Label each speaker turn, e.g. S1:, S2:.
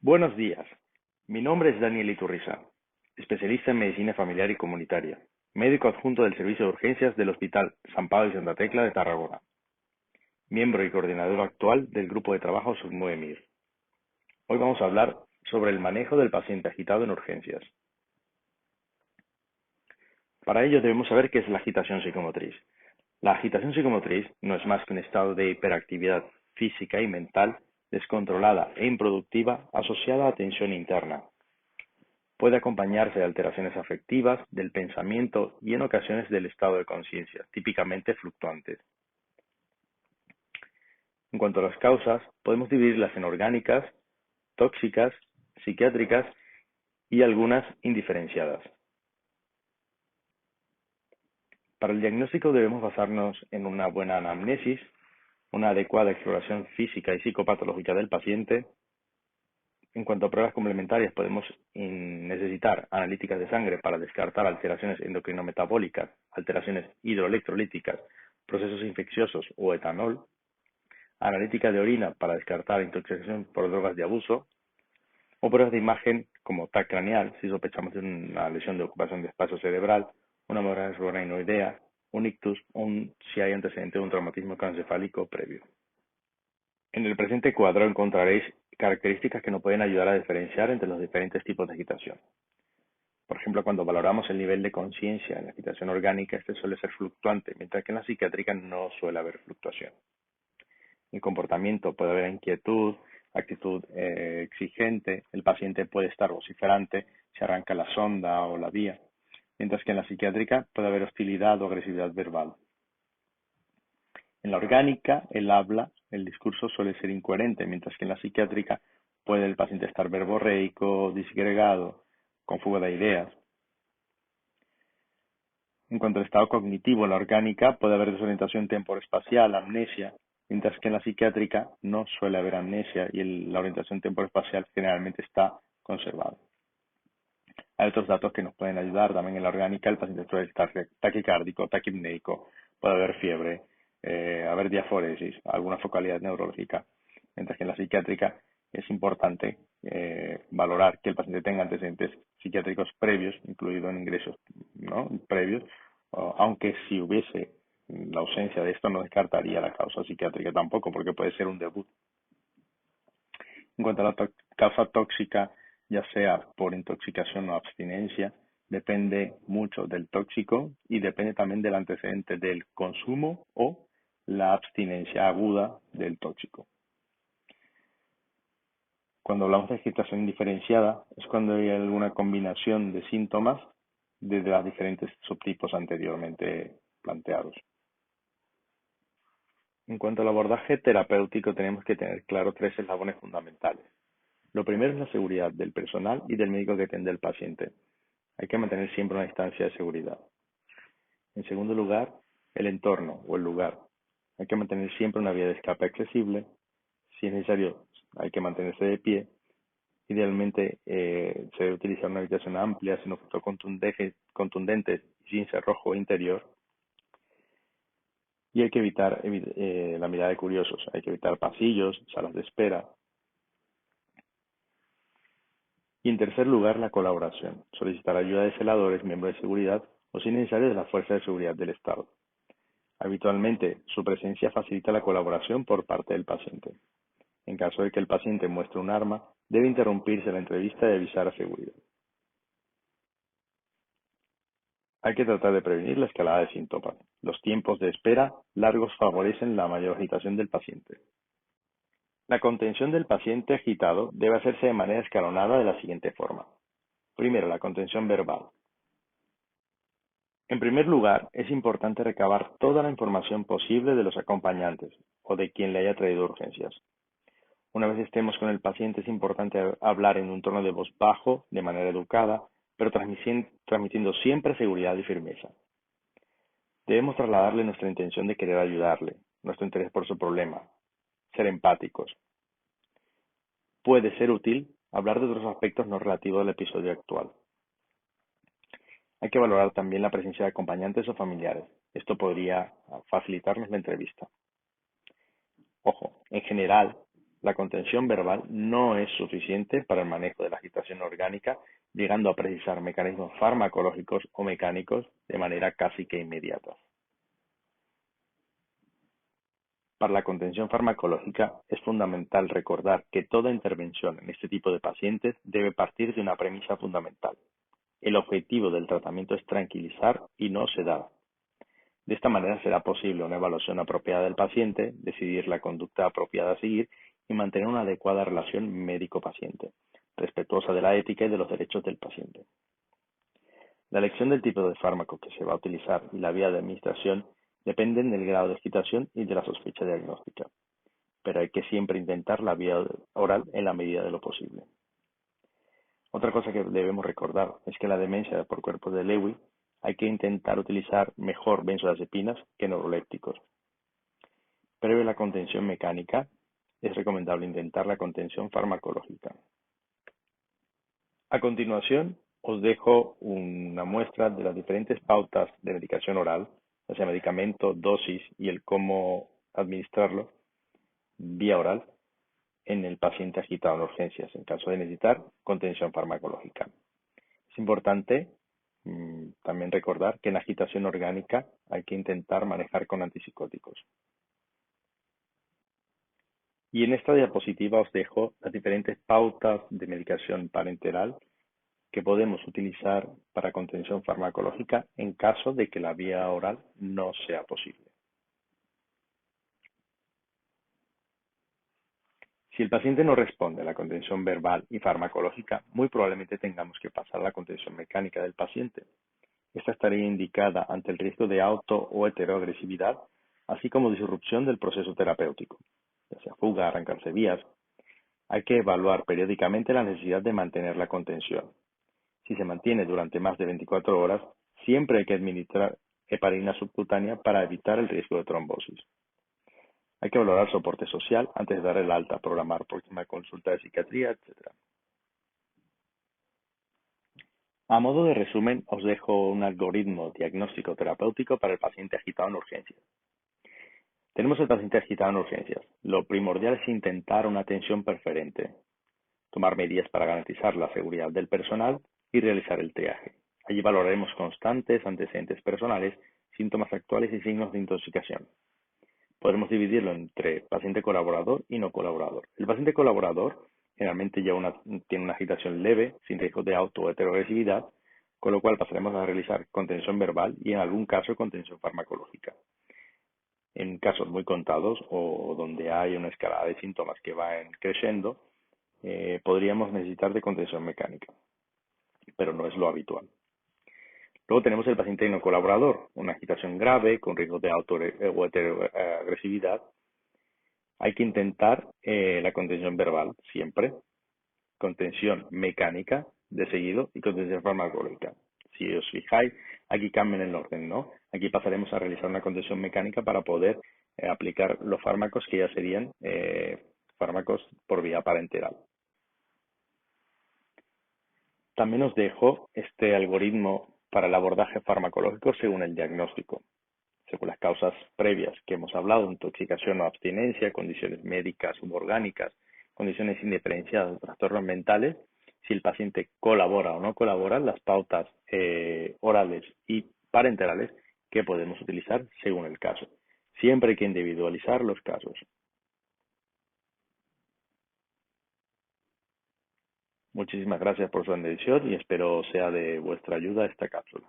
S1: Buenos días. Mi nombre es Daniel Iturriza, especialista en medicina familiar y comunitaria, médico adjunto del Servicio de Urgencias del Hospital San Pablo y Santa Tecla de Tarragona, miembro y coordinador actual del Grupo de Trabajo Sub-9 Hoy vamos a hablar sobre el manejo del paciente agitado en urgencias. Para ello debemos saber qué es la agitación psicomotriz. La agitación psicomotriz no es más que un estado de hiperactividad física y mental descontrolada e improductiva asociada a tensión interna. Puede acompañarse de alteraciones afectivas, del pensamiento y en ocasiones del estado de conciencia, típicamente fluctuantes. En cuanto a las causas, podemos dividirlas en orgánicas, tóxicas, psiquiátricas y algunas indiferenciadas. Para el diagnóstico debemos basarnos en una buena anamnesis, una adecuada exploración física y psicopatológica del paciente. En cuanto a pruebas complementarias, podemos necesitar analíticas de sangre para descartar alteraciones endocrinometabólicas, alteraciones hidroelectrolíticas, procesos infecciosos o etanol, analítica de orina para descartar intoxicación por drogas de abuso, o pruebas de imagen como TAC craneal si sospechamos de una lesión de ocupación de espacio cerebral, una hemorragia subarachnoidea, un ictus o si hay antecedente de un traumatismo craneoencefálico previo. En el presente cuadro encontraréis características que nos pueden ayudar a diferenciar entre los diferentes tipos de agitación. Por ejemplo, cuando valoramos el nivel de conciencia en la agitación orgánica, este suele ser fluctuante, mientras que en la psiquiátrica no suele haber fluctuación. En comportamiento puede haber inquietud, actitud exigente, el paciente puede estar vociferante, se arranca la sonda o la vía, mientras que en la psiquiátrica puede haber hostilidad o agresividad verbal. En la orgánica, el habla, el discurso suele ser incoherente, mientras que en la psiquiátrica puede el paciente estar verborreico, disgregado, con fuga de ideas. En cuanto al estado cognitivo, en la orgánica puede haber desorientación temporoespacial, amnesia, mientras que en la psiquiátrica no suele haber amnesia y la orientación temporoespacial generalmente está conservada. Hay otros datos que nos pueden ayudar también en la orgánica. El paciente suele estar taquicárdico, taquipneico, puede haber fiebre, haber diaforesis, alguna focalidad neurológica, mientras que en la psiquiátrica es importante valorar que el paciente tenga antecedentes psiquiátricos previos, incluido en ingresos, ¿no?, previos, aunque si hubiese la ausencia de esto no descartaría la causa psiquiátrica tampoco, porque puede ser un debut. En cuanto a la causa tóxica, ya sea por intoxicación o abstinencia, depende mucho del tóxico y depende también del antecedente del consumo o la abstinencia aguda del tóxico. Cuando hablamos de agitación indiferenciada, es cuando hay alguna combinación de síntomas de los diferentes subtipos anteriormente planteados. En cuanto al abordaje terapéutico, tenemos que tener claro tres eslabones fundamentales. Lo primero es la seguridad del personal y del médico que atiende al paciente. Hay que mantener siempre una distancia de seguridad. En segundo lugar, el entorno o el lugar. Hay que mantener siempre una vía de escape accesible. Si es necesario, hay que mantenerse de pie. Idealmente, se debe utilizar una habitación amplia, sin objetos contundentes y sin cerrojo interior. Y hay que evitar la mirada de curiosos. Hay que evitar pasillos, salas de espera. Y en tercer lugar, la colaboración. Solicitar ayuda de celadores, miembros de seguridad o, si necesario, de la Fuerza de Seguridad del Estado. Habitualmente, su presencia facilita la colaboración por parte del paciente. En caso de que el paciente muestre un arma, debe interrumpirse la entrevista y avisar a seguridad. Hay que tratar de prevenir la escalada de síntomas. Los tiempos de espera largos favorecen la mayor agitación del paciente. La contención del paciente agitado debe hacerse de manera escalonada de la siguiente forma. Primero, la contención verbal. En primer lugar, es importante recabar toda la información posible de los acompañantes o de quien le haya traído urgencias. Una vez estemos con el paciente, es importante hablar en un tono de voz bajo, de manera educada, pero transmitiendo siempre seguridad y firmeza. Debemos trasladarle nuestra intención de querer ayudarle, nuestro interés por su problema, ser empáticos. Puede ser útil hablar de otros aspectos no relativos al episodio actual. Hay que valorar también la presencia de acompañantes o familiares. Esto podría facilitarnos la entrevista. Ojo, en general, La contención verbal no es suficiente para el manejo de la agitación orgánica, llegando a precisar mecanismos farmacológicos o mecánicos de manera casi que inmediata. Para la contención farmacológica es fundamental recordar que toda intervención en este tipo de pacientes debe partir de una premisa fundamental. El objetivo del tratamiento es tranquilizar y no sedar. De esta manera será posible una evaluación apropiada del paciente, decidir la conducta apropiada a seguir y mantener una adecuada relación médico-paciente, respetuosa de la ética y de los derechos del paciente. La elección del tipo de fármaco que se va a utilizar y la vía de administración dependen del grado de excitación y de la sospecha diagnóstica, pero hay que siempre intentar la vía oral en la medida de lo posible. Otra cosa que debemos recordar es que en la demencia por cuerpos de Lewy hay que intentar utilizar mejor benzodiazepinas que neurolépticos. Previo a la contención mecánica, es recomendable intentar la contención farmacológica. A continuación, os dejo una muestra de las diferentes pautas de medicación oral, o sea, medicamento, dosis y el cómo administrarlo vía oral en el paciente agitado en urgencias, en caso de necesitar contención farmacológica. Es importante también recordar que en la agitación orgánica hay que intentar manejar con antipsicóticos. Y en esta diapositiva os dejo las diferentes pautas de medicación parenteral que podemos utilizar para contención farmacológica en caso de que la vía oral no sea posible. Si el paciente no responde a la contención verbal y farmacológica, muy probablemente tengamos que pasar a la contención mecánica del paciente. Esta estaría indicada ante el riesgo de auto o heteroagresividad, así como disrupción del proceso terapéutico, ya sea fuga, arrancarse vías. Hay que evaluar periódicamente la necesidad de mantener la contención. Si se mantiene durante más de 24 horas, siempre hay que administrar heparina subcutánea para evitar el riesgo de trombosis. Hay que valorar soporte social antes de dar el alta, programar próxima consulta de psiquiatría, etc. A modo de resumen, os dejo un algoritmo diagnóstico terapéutico para el paciente agitado en urgencias. Tenemos el paciente agitado en urgencias. Lo primordial es intentar una atención preferente, tomar medidas para garantizar la seguridad del personal y realizar el triaje. Allí valoraremos constantes, antecedentes personales, síntomas actuales y signos de intoxicación. Podemos dividirlo entre paciente colaborador y no colaborador. El paciente colaborador generalmente tiene una agitación leve, sin riesgo de auto o heteroagresividad, con lo cual pasaremos a realizar contención verbal y en algún caso contención farmacológica. En casos muy contados o donde hay una escalada de síntomas que va creciendo, podríamos necesitar de contención mecánica, pero no es lo habitual. Luego tenemos el paciente no colaborador, una agitación grave con riesgo de auto o heteroagresividad. Hay que intentar la contención verbal siempre, contención mecánica de seguido y contención farmacológica. Si os fijáis, aquí cambian el orden, ¿no? Aquí pasaremos a realizar una contención mecánica para poder aplicar los fármacos que ya serían fármacos por vía parenteral. También os dejo este algoritmo para el abordaje farmacológico según el diagnóstico, según las causas previas que hemos hablado, intoxicación o abstinencia, condiciones médicas suborgánicas, condiciones indiferenciadas, trastornos mentales, si el paciente colabora o no colabora, las pautas orales y parenterales que podemos utilizar según el caso. Siempre hay que individualizar los casos. Muchísimas gracias por su atención y espero sea de vuestra ayuda esta cápsula.